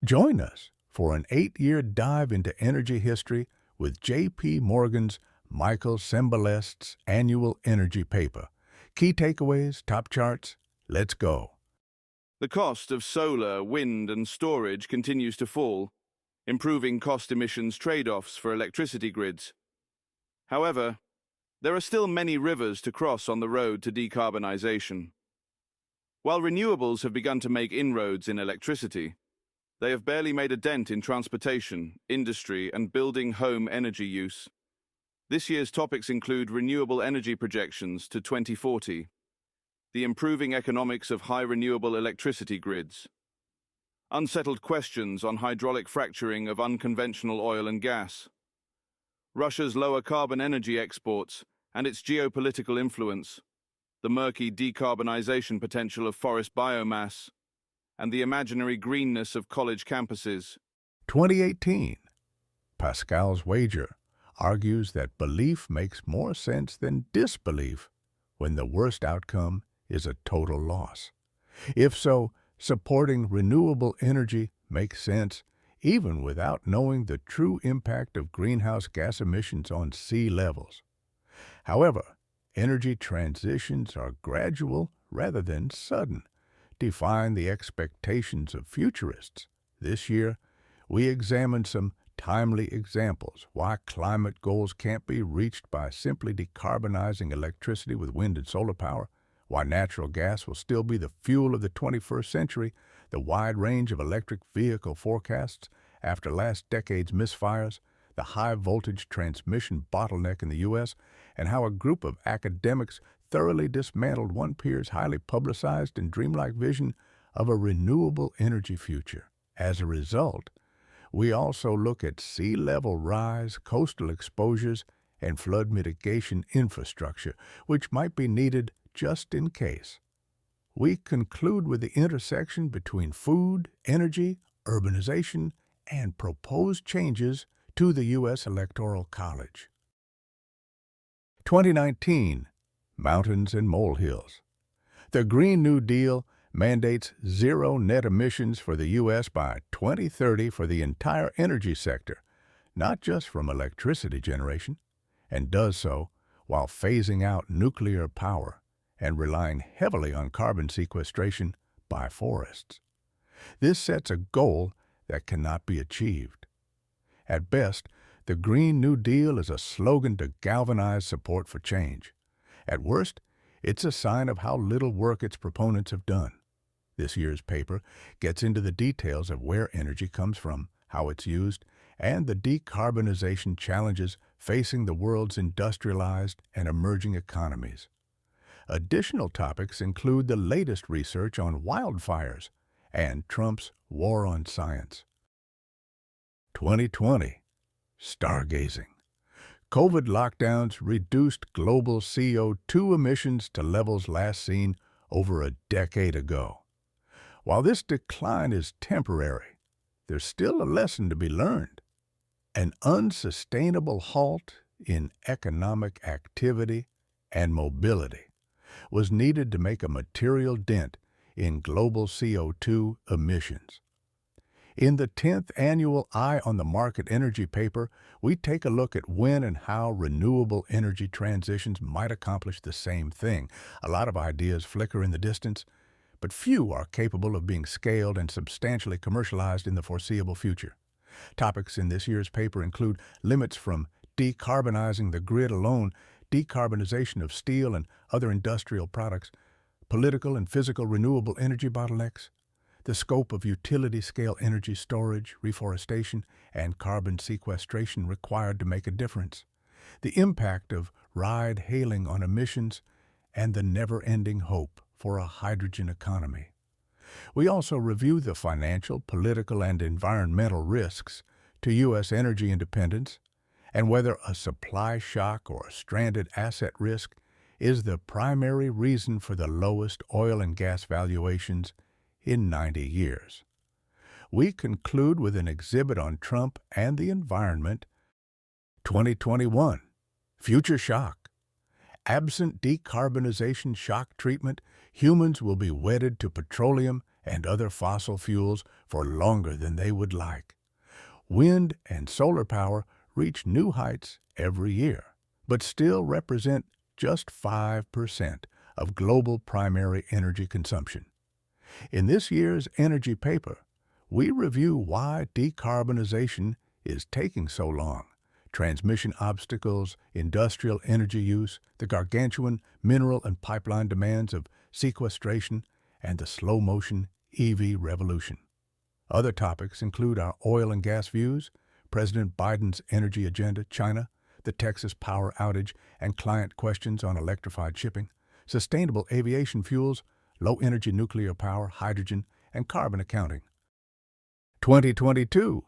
Join us for an 8-year dive into energy history with J.P. Morgan's Michael Sembalest's annual energy paper. Key takeaways, top charts, let's go. The cost of solar, wind, and storage continues to fall, improving cost emissions trade-offs for electricity grids. However, there are still many rivers to cross on the road to decarbonization. While renewables have begun to make inroads in electricity, they have barely made a dent in transportation, industry, and building home energy use. This year's topics include renewable energy projections to 2040, the improving economics of high renewable electricity grids, unsettled questions on hydraulic fracturing of unconventional oil and gas, Russia's lower carbon energy exports and its geopolitical influence, the murky decarbonization potential of forest biomass, and the imaginary greenness of college campuses. 2018. Pascal's wager argues that belief makes more sense than disbelief when the worst outcome is a total loss. If so, supporting renewable energy makes sense even without knowing the true impact of greenhouse gas emissions on sea levels. However, energy transitions are gradual rather than sudden, defying the expectations of futurists. This year, we examined some timely examples why climate goals can't be reached by simply decarbonizing electricity with wind and solar power, why natural gas will still be the fuel of the 21st century, the wide range of electric vehicle forecasts after last decade's misfires, the high-voltage transmission bottleneck in the U.S., and how a group of academics thoroughly dismantled one peer's highly publicized and dreamlike vision of a renewable energy future. As a result, we also look at sea level rise, coastal exposures, and flood mitigation infrastructure, which might be needed just in case. We conclude with the intersection between food, energy, urbanization, and proposed changes to the U.S. Electoral College. 2019. Mountains and molehills. The Green New Deal mandates zero net emissions for the U.S. by 2030 for the entire energy sector, not just from electricity generation, and does so while phasing out nuclear power and relying heavily on carbon sequestration by forests. This sets a goal that cannot be achieved. At best, the Green New Deal is a slogan to galvanize support for change. At worst, it's a sign of how little work its proponents have done. This year's paper gets into the details of where energy comes from, how it's used, and the decarbonization challenges facing the world's industrialized and emerging economies. Additional topics include the latest research on wildfires and Trump's war on science. 2020. Stargazing. COVID lockdowns reduced global CO2 emissions to levels last seen over a decade ago. While this decline is temporary, there's still a lesson to be learned. An unsustainable halt in economic activity and mobility was needed to make a material dent in global CO2 emissions. In the 10th annual Eye on the Market Energy paper, we take a look at when and how renewable energy transitions might accomplish the same thing. A lot of ideas flicker in the distance, but few are capable of being scaled and substantially commercialized in the foreseeable future. Topics in this year's paper include limits from decarbonizing the grid alone, decarbonization of steel and other industrial products, political and physical renewable energy bottlenecks, the scope of utility-scale energy storage, reforestation, and carbon sequestration required to make a difference, the impact of ride-hailing on emissions, and the never-ending hope for a hydrogen economy. We also review the financial, political, and environmental risks to U.S. energy independence and whether a supply shock or a stranded asset risk is the primary reason for the lowest oil and gas valuations in 90 years. We conclude with an exhibit on Trump and the environment. 2021. Future shock. Absent decarbonization shock treatment, humans will be wedded to petroleum and other fossil fuels for longer than they would like. Wind and solar power reach new heights every year, but still represent just 5% of global primary energy consumption. In this year's energy paper, we review why decarbonization is taking so long, transmission obstacles, industrial energy use, the gargantuan mineral and pipeline demands of sequestration, and the slow-motion EV revolution. Other topics include our oil and gas views, President Biden's energy agenda, China, the Texas power outage and client questions on electrified shipping, sustainable aviation fuels, low-energy nuclear power, hydrogen, and carbon accounting. 2022,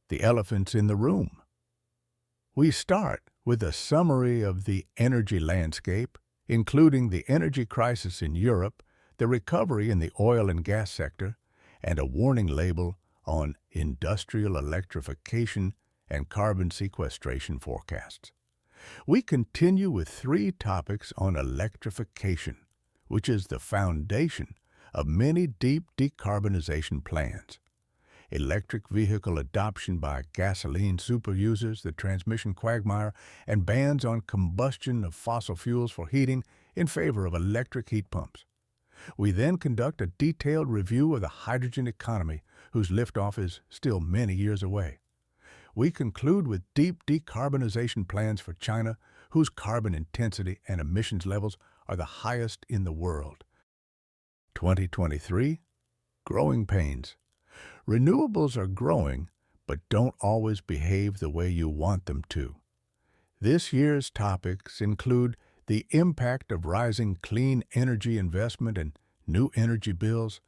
the elephants in the room. We start with a summary of the energy landscape, including the energy crisis in Europe, the recovery in the oil and gas sector, and a warning label on industrial electrification and carbon sequestration forecasts. We continue with 3 topics on electrification, which is the foundation of many deep decarbonization plans. Electric vehicle adoption by gasoline superusers, the transmission quagmire, and bans on combustion of fossil fuels for heating in favor of electric heat pumps. We then conduct a detailed review of the hydrogen economy, whose liftoff is still many years away. We conclude with deep decarbonization plans for China, whose carbon intensity and emissions levels are the highest in the world. 2023, growing pains. Renewables are growing, but don't always behave the way you want them to. This year's topics include the impact of rising clean energy investment and new energy bills,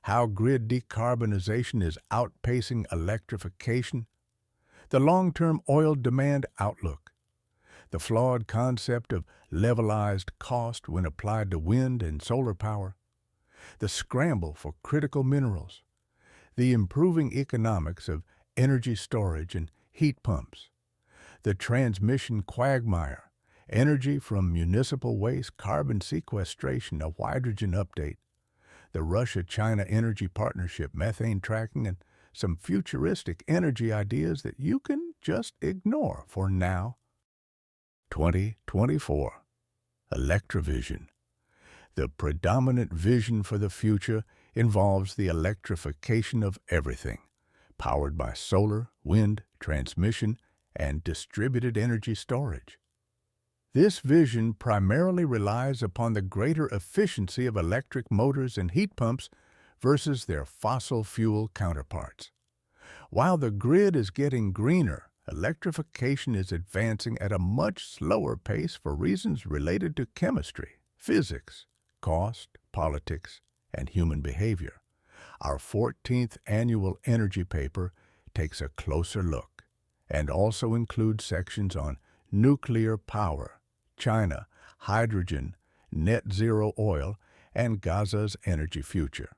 how grid decarbonization is outpacing electrification, the long-term oil demand outlook, the flawed concept of levelized cost when applied to wind and solar power, the scramble for critical minerals, the improving economics of energy storage and heat pumps, the transmission quagmire, energy from municipal waste, carbon sequestration, a hydrogen update, the Russia-China energy partnership, methane tracking, and some futuristic energy ideas that you can just ignore for now. 2024, Electrovision. The predominant vision for the future involves the electrification of everything, powered by solar, wind, transmission, and distributed energy storage. This vision primarily relies upon the greater efficiency of electric motors and heat pumps versus their fossil fuel counterparts. While the grid is getting greener, electrification is advancing at a much slower pace for reasons related to chemistry, physics, cost, politics, and human behavior. Our 14th annual energy paper takes a closer look and also includes sections on nuclear power, China, hydrogen, net zero oil, and Gaza's energy future.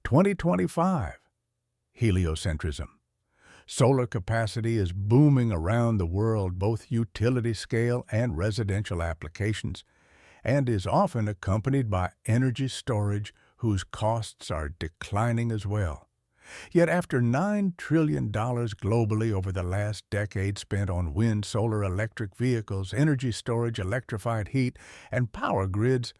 2025, Heliocentrism. Solar capacity is booming around the world, both utility scale and residential applications, and is often accompanied by energy storage whose costs are declining as well. Yet after $9 trillion globally over the last decade spent on wind, solar, electric vehicles, energy storage, electrified heat, and power grids,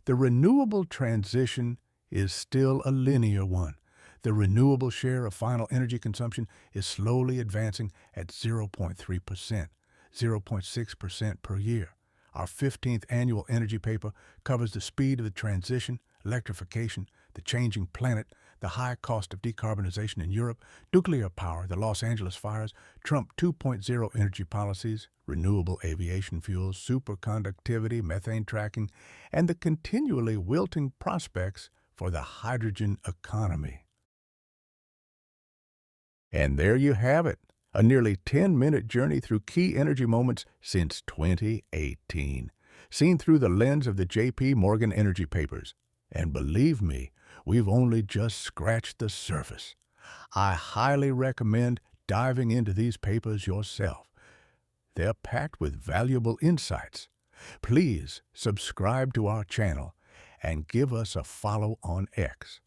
the renewable transition is still a linear one. The renewable share of final energy consumption is slowly advancing at 0.3%, 0.6% per year. Our 15th annual energy paper covers the speed of the transition, electrification, the changing planet, the high cost of decarbonization in Europe, nuclear power, the Los Angeles fires, Trump 2.0 energy policies, renewable aviation fuels, superconductivity, methane tracking, and the continually wilting prospects for the hydrogen economy. And there you have it, a nearly 10-minute journey through key energy moments since 2018, seen through the lens of the J.P. Morgan energy papers. And believe me, we've only just scratched the surface. I highly recommend diving into these papers yourself. They're packed with valuable insights. Please subscribe to our channel and give us a follow on X.